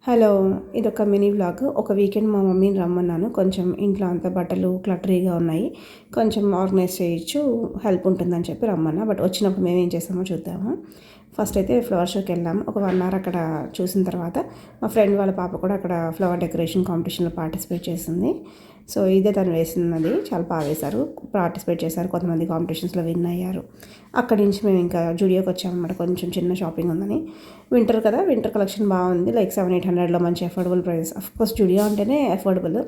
Hello! ఇదొక mini vlog. ఒక weekend మా మమ్మీని రమ్మన్నాను. కొంచెం ఇంట్లో అంతా బట్టలు క్లటరీగా ఉన్నాయి. కొంచెం ఆర్గనైజ్ చేయొచ్చు, హెల్ప్ ఉంటుందని చెప్పి రమ్మన్నా. బట్ వచ్చినప్పుడు మేమేం చేసామో చూద్దాము. ఫస్ట్ అయితే ఫ్లవర్ షోకి వెళ్ళాము. ఒక 1 అవర్ అక్కడ చూసిన తర్వాత మా ఫ్రెండ్ వాళ్ళ పాప కూడా అక్కడ ఫ్లవర్ డెకరేషన్ కాంపిటీషన్లో పార్టిసిపేట్ చేసింది. సో ఇదే తను వేసినది. చాలా బాగా వేశారు, పార్టిసిపేట్ చేశారు. కొంతమంది కాంపిటీషన్స్లో విన్ అయ్యారు. అక్కడి నుంచి మేము ఇంకా జూడియోకి వచ్చామన్నమాట. కొంచెం చిన్న షాపింగ్ ఉందని. వింటర్ కదా, వింటర్ కలెక్షన్ బాగుంది. లైక్ 700-800లో మంచి అఫోర్డబుల్ ప్రైస్. అఫ్కోర్స్ జూడియో అంటేనే అఫోర్డబుల్.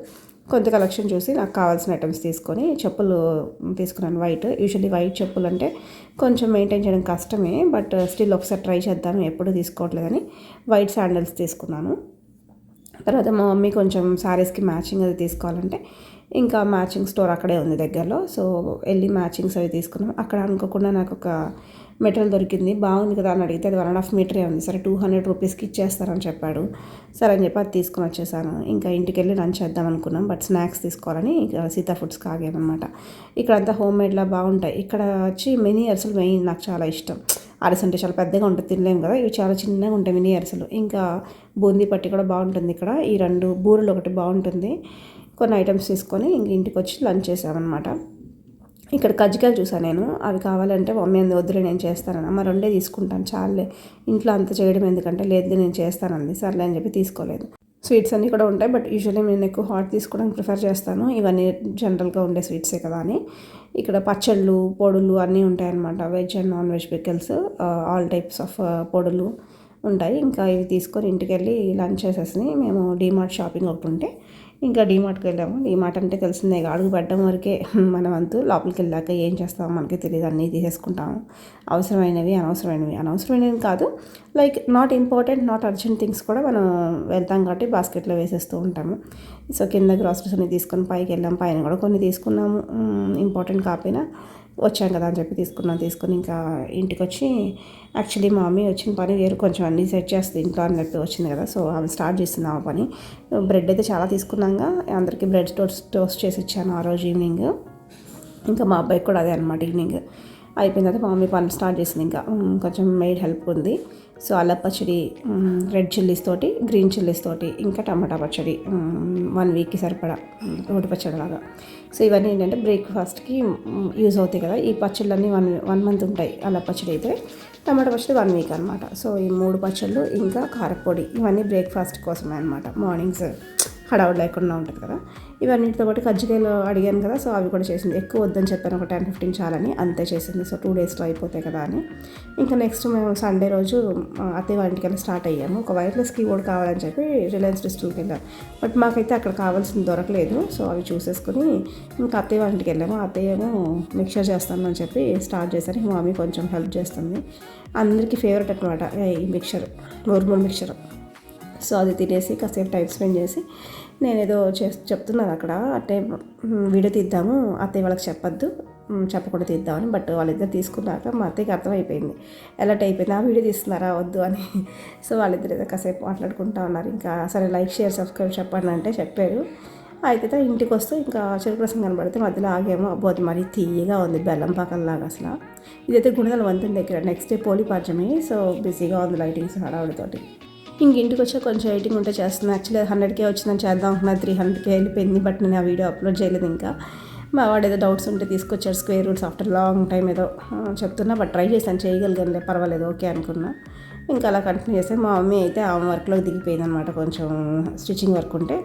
కొంత కలెక్షన్ చూసి నాకు కావాల్సిన ఐటమ్స్ తీసుకొని చెప్పులు తీసుకున్నాను. యూజువల్లీ వైట్ చెప్పులు అంటే కొంచెం మెయింటైన్ చేయడం కష్టమే, బట్ స్టిల్ ఒకసారి ట్రై చేద్దాం, ఎప్పుడు తీసుకోవట్లేదని వైట్ శాండల్స్ తీసుకున్నాను. తర్వాత మా మమ్మీ కొంచెం శారీస్కి మ్యాచింగ్ అది తీసుకోవాలంటే ఇంకా మ్యాచింగ్ స్టోర్ అక్కడే ఉంది దగ్గరలో. సో వెళ్ళి మ్యాచింగ్స్ అవి తీసుకున్నాం. అక్కడ అనుకోకుండా నాకు ఒక మెటీరియల్ దొరికింది. బాగుంది కదా అని అడిగితే అది 1.5 మీటరే ఉంది. సరే 200 రూపీస్కి ఇచ్చేస్తారని చెప్పాడు. సరే అని చెప్పి అది తీసుకుని వచ్చేసాను. ఇంకా ఇంటికి వెళ్ళి లంచ్ చేద్దాం అనుకున్నాం, బట్ స్నాక్స్ తీసుకోవాలని ఇక సీతా ఫుడ్స్కి ఆగామన్నమాట. ఇక్కడ అంతా హోమ్ మేడ్లా బాగుంటాయి. ఇక్కడ వచ్చి మినీ అరిసెలు మెయిన్ నాకు చాలా ఇష్టం. అరిసె అంటే చాలా పెద్దగా ఉంటుంది, తినలేము కదా. ఇవి చాలా చిన్నగా ఉంటాయి మినీ అరిసెలు. ఇంకా బూందీ పట్టి కూడా బాగుంటుంది ఇక్కడ. ఈ 2 బూరెలు ఒకటి బాగుంటుంది. కొన్ని ఐటమ్స్ తీసుకొని ఇంక ఇంటికి వచ్చి లంచ్ చేసామన్నమాట. ఇక్కడ కజ్జికాయలు చూసాను నేను. అవి కావాలంటే మమ్మీ అంది వద్దులే నేను చేస్తానని. అమ్మ 2 తీసుకుంటాను చాలులే, ఇంట్లో అంత చేయడం ఎందుకంటే, లేదు నేను చేస్తానంది. సర్లే అని చెప్పి తీసుకోలేదు. స్వీట్స్ అన్నీ కూడా ఉంటాయి, బట్ యూజువల్లీ నేను ఎక్కువ హాట్ తీసుకోవడానికి ప్రిఫర్ చేస్తాను. ఇవన్నీ జనరల్గా ఉండే స్వీట్సే కదా అని. ఇక్కడ పచ్చళ్ళు, పొడులు అన్నీ ఉంటాయన్నమాట. Veg and non veg pickles, all types of పొడులు ఉంటాయి. ఇంకా ఇవి తీసుకొని ఇంటికి వెళ్ళి లంచ్ చేసేసి మేము డీమార్ట్ షాపింగ్ ఒకటి ఉంటే ఇంకా డీమార్ట్కి వెళ్ళాము. డీమార్ట్ అంటే తెలిసిందే, అడుగు పెట్టడం వరకే మన వంతు. లోపలికి వెళ్ళాక ఏం చేస్తామో మనకి తెలియదు, అన్నీ తీసేసుకుంటాము. అవసరమైనవి, అనవసరమైనవి కాదు, like not important, not urgent things కూడా మనం వెళ్తాం కాబట్టి బాస్కెట్లో వేసేస్తూ ఉంటాము. సో కింద గ్రాసరీస్ అన్ని తీసుకొని పైకి వెళ్ళాం. పైన కూడా కొన్ని తీసుకున్నాము, ఇంపార్టెంట్ కాకపోయినా వచ్చాం కదా అని చెప్పి తీసుకొని ఇంకా ఇంటికి వచ్చి, యాక్చువల్లీ మా మమ్మీ వచ్చిన పని వేరు, కొంచెం అన్నీ సెట్ చేస్తుంది ఇంట్లో అని చెప్పి వచ్చింది కదా. సో ఆమె స్టార్ట్ చేస్తుంది ఆ పని. బ్రెడ్ అయితే చాలా తీసుకున్నాగా, అందరికీ బ్రెడ్ టోస్ట్ చేసి ఇచ్చాను ఆ రోజు ఈవినింగ్. ఇంకా మా అబ్బాయికి కూడా అదే అనమాట. ఈవినింగ్ అయిపోయిన తర్వాత మా మమ్మీ పని స్టార్ట్ చేసింది. ఇంకా కొంచెం మెయిడ్ హెల్ప్ ఉంది. సో అల్లం పచ్చడి, రెడ్ చిల్లీస్ తోటి, గ్రీన్ చిల్లీస్ తోటి, ఇంకా టమాటా పచ్చడి 1 వీక్కి సరిపడా రోటి పచ్చడి లాగా. సో ఇవన్నీ ఏంటంటే బ్రేక్ఫాస్ట్కి యూజ్ అవుతాయి కదా. ఈ పచ్చళ్ళన్నీ 1 మంత్ ఉంటాయి. అల్లం పచ్చడి అయితే, టమాటా పచ్చడి 1 వీక్ అనమాట. సో ఈ 3 పచ్చళ్ళు ఇంకా కారపొడి, ఇవన్నీ బ్రేక్ఫాస్ట్ కోసమే అనమాట. మార్నింగ్స్ హడావుడి లేకుండా ఉంటుంది కదా. ఇవన్నిటితో పాటు కజ్జికాయలు అడిగాను కదా, సో అవి కూడా చేసింది. ఎక్కువ వద్దని చెప్పాను, ఒక 10-15 చాలని, అంతే చేసింది. సో 2 డేస్లో అయిపోతాయి కదా అని. ఇంకా నెక్స్ట్ మేము సండే రోజు అత్తయ్య వాళ్ళ ఇంటికి స్టార్ట్ అయ్యాము. ఒక వైర్లెస్ కీబోర్డ్ కావాలని చెప్పి రిలయన్స్ డిస్ట్రిక్ట్కి వెళ్ళాం. బట్ మాకైతే అక్కడ కావాల్సింది దొరకలేదు. సో అవి చూసేసుకుని ఇంకా అత్తయ్య వాళ్ళ ఇంటికి వెళ్ళాము. అత్తయ్యేమో మిక్చర్ చేస్తాను అని చెప్పి స్టార్ట్ చేశారు. మా మమ్మీ కొంచెం హెల్ప్ చేస్తుంది. అందరికీ ఫేవరెట్ అనమాట ఈ మిక్చర్, గోరుములు మిక్చర్. సో అది తినేసి కాసేపు టైం స్పెండ్ చేసి నేనేదో చెప్తున్నాను అక్కడ. అంటే వీడియో తీద్దాము, అత్తయ్య వాళ్ళకి చెప్పకుండా తీద్దామని. బట్ వాళ్ళిద్దరు తీసుకున్నాక మా అత్తయ్యకి అర్థమైపోయింది, ఎలర్ట్ అయిపోయింది, ఆ వీడియో తీస్తున్నారా వద్దు అని. సో వాళ్ళిద్దరు ఏదో కాసేపు మాట్లాడుకుంటూ ఉన్నారు. ఇంకా సరే లైక్, షేర్, సబ్స్క్రైబ్ చెప్పండి అంటే చెప్పారు. అయితే ఇంటికి వస్తూ ఇంకా చెరుకు రసం కనబడితే మధ్యలో ఆగేమో. అబ్బో అది మరీ తీయగా ఉంది, బెల్లం పాకంలాగా అసలు. ఇదైతే గుణదల వంతెన దగ్గర, నెక్స్ట్ డే పోలిపాడ్యమే. సో బిజీగా ఉంది లైటింగ్స్ హడావుడితోటి. ఇంటికి వచ్చా కొంచెం ఎడిటింగ్ ఉంటే చేస్తుంది. యాక్చువల్లీ 100K వచ్చిందని చేద్దాం అనుకున్నా, 300K వెళ్ళిపోయింది. బట్ నేను ఆ వీడియో అప్లోడ్ చేయలేదు. ఇంకా మా వాడు ఏదో డౌట్స్ ఉంటే తీసుకొచ్చాడు. Square roots after long time ఏదో చెప్తున్నా, బట్ ట్రై చేశాను, చేయగలిగానులే, పర్వాలేదు, ఓకే అనుకున్నా. ఇంకా అలా కంటిన్యూ చేస్తే మా మమ్మీ అయితే ఆమె వర్క్లోకి దిగిపోయింది అనమాట. కొంచెం స్టిచ్చింగ్ వర్క్ ఉంటే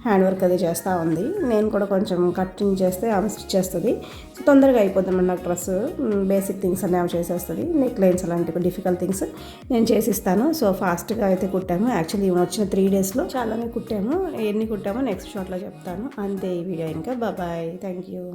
హ్యాండ్ వర్క్ అది చేస్తూ ఉంది. నేను కూడా కొంచెం కటింగ్ చేస్తే ఆమె స్టిచ్ చేస్తుంది. సో తొందరగా అయిపోద్ది అన్నమాట. నాకు డ్రెస్ బేసిక్ థింగ్స్ అన్నీ ఆమె చేసేస్తుంది. నెక్ లైన్స్ అలాంటివి డిఫికల్ట్ థింగ్స్ నేను చేసిస్తాను. సో ఫాస్ట్గా అయితే కుట్టాము. యాక్చువల్లీ ఈమె వచ్చిన 3 డేస్లో చాలానే కుట్టాము. ఎన్ని కుట్టామో నెక్స్ట్ షాట్లో చెప్తాను. అంతే ఈ వీడియో. ఇంకా బాయ్, థ్యాంక్ యూ.